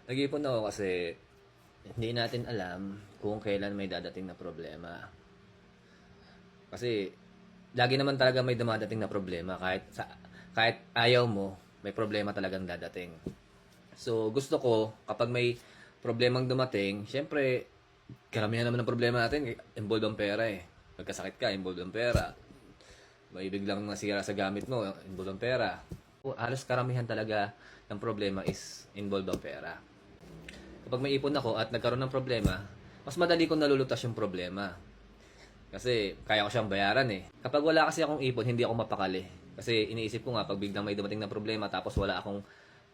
Nag-iipon ako kasi hindi natin alam kung kailan may dadating na problema. Kasi lagi naman talaga may dumadating na problema kahit ayaw mo, may problema talagang dadating. So gusto ko kapag may problemang dumating, syempre karamihan naman ng problema natin involved ang pera eh. Magkasakit ka, involved ang pera. May biglang nasira sa gamit mo, involved ang pera. Halos karamihan talaga ng problema is involved ang pera. Kapag may ipon ako at nagkaroon ng problema, mas madali kong nalulutas yung problema. Kasi kaya ko siyang bayaran eh. Kapag wala kasi akong ipon, hindi ako mapakali. Kasi iniisip ko nga, pag biglang may dumating na problema tapos wala akong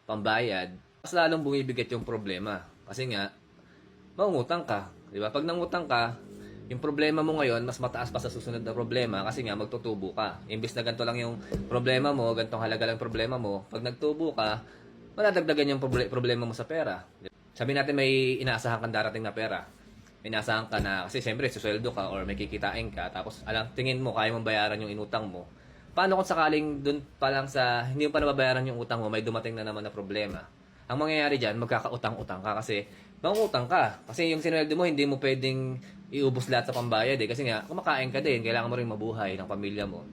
pambayad, mas lalong bumibigat yung problema. Kasi nga, mangungutang ka. Di ba? Pag nangutang ka, yung problema mo ngayon, mas mataas pa sa susunod na problema kasi nga magtutubo ka. Imbis na ganito lang yung problema mo, ganitong halaga lang problema mo, pag nagtubo ka, madadagdagan yung problema mo sa pera. Sabi natin may inaasahan kang darating na pera. May inaasahan ka na, kasi siyempre, susweldo ka or may kikitain ka, tapos tingin mo, kaya mong bayaran yung inutang mo. Paano kung sakaling dun pa lang sa, hindi mo pa nababayaran yung utang mo, may dumating na naman na problema? Ang mangyayari dyan, magkakautang-utang ka kasi mangutang ka. Kasi yung sinweldo mo, hindi mo pwedeng iubos lahat sa pambayad eh. Kasi nga, kumakain ka din, kailangan mo rin mabuhay ng pamilya mo.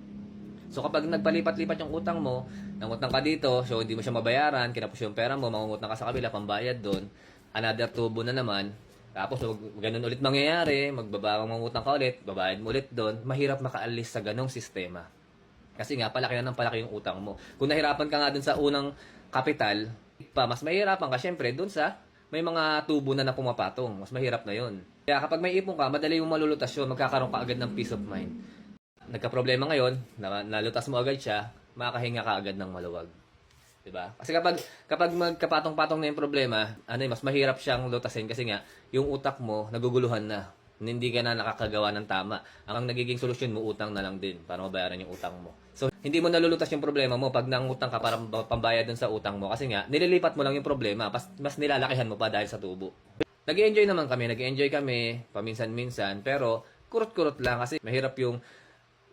So kapag nagpalipat-lipat yung utang mo, nangutang ka dito, so hindi mo siya mabayaran, kinapos yung pera mo, mangungutang ka sa kabila, pambayad doon, another tubo na naman, tapos ganun ulit mangyayari, magbabawang mangutang ka ulit, babayad mo ulit doon, mahirap makaalis sa ganong sistema. Kasi nga, palaki na ng palaki yung utang mo. Kung nahirapan ka nga dun sa unang kapital, mas mahirapan ka syempre dun sa may mga tubo na pumapatong. Mas mahirap na yun. Kaya kapag may ipon ka, madali yung malulutas yun, magkakaroon ka agad ng peace of mind. Nagka-problema ngayon, nalutas mo agad siya, makakahinga ka agad ng maluwag. Diba? Kasi kapag magkapatong-patong na yung problema, mas mahirap siyang lutasin kasi nga, yung utak mo, naguguluhan na. Hindi ka na nakakagawa ng tama. Ang nagiging solusyon mo, utang na lang din para mabayaran yung utang mo. So, hindi mo nalulutas yung problema mo pag nangutang ka para pambayad dun sa utang mo. Kasi nga, nililipat mo lang yung problema. Mas nilalakihan mo pa dahil sa tubo. Nag-enjoy naman kami. Nag-enjoy kami paminsan-minsan. Pero, kurot-kurot lang kasi mahirap yung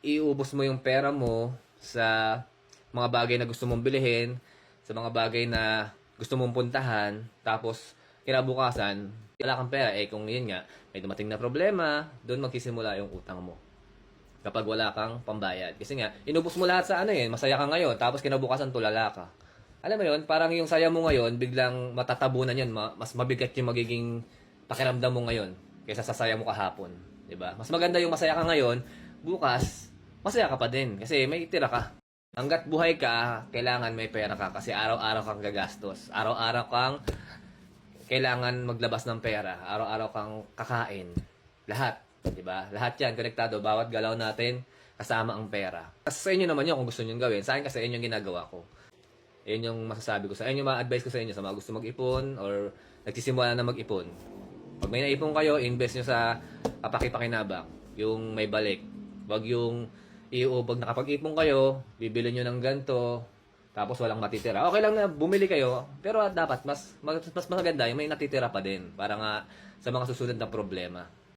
iubos mo yung pera mo sa mga bagay na gusto mong bilhin, sa mga bagay na gusto mong puntahan, tapos kinabukasan, wala kang pera. Eh kung yun nga, may dumating na problema, doon magsisimula yung utang mo. Kapag wala kang pambayad. Kasi nga, inubos mo lahat sa masaya ka ngayon, tapos kinabukasan tulala ka. Alam mo yun, parang yung saya mo ngayon, biglang matatabunan yun, mas mabigat yung magiging pakiramdam mo ngayon, kaysa sa saya mo kahapon. Diba? Mas maganda yung masaya ka ngayon, bukas, masaya ka pa din, kasi may tira ka. Hanggat buhay ka, kailangan may pera ka, kasi araw-araw kang gagastos. Araw-araw kang kailangan maglabas ng pera. Araw-araw kang kakain. Lahat. Diba? Lahat yan, konektado. Bawat galaw natin, kasama ang pera. Kasi sa inyo naman yun kung gusto nyo gawin. Sa akin kasi yun yung ginagawa ko. Yun yung masasabi ko sa inyo, ma-advise ko sa inyo sa mga gusto mag-ipon or nagsisimula na mag-ipon. Pag may naipon kayo, invest nyo sa kapaki-pakinabang. Yung may balik. Wag yung pag nakapag-ipon kayo, bibili nyo ng ganito, tapos walang matitira. Okay lang na bumili kayo, pero dapat mas maganda yung may natitira pa din para nga sa mga susunod na problema.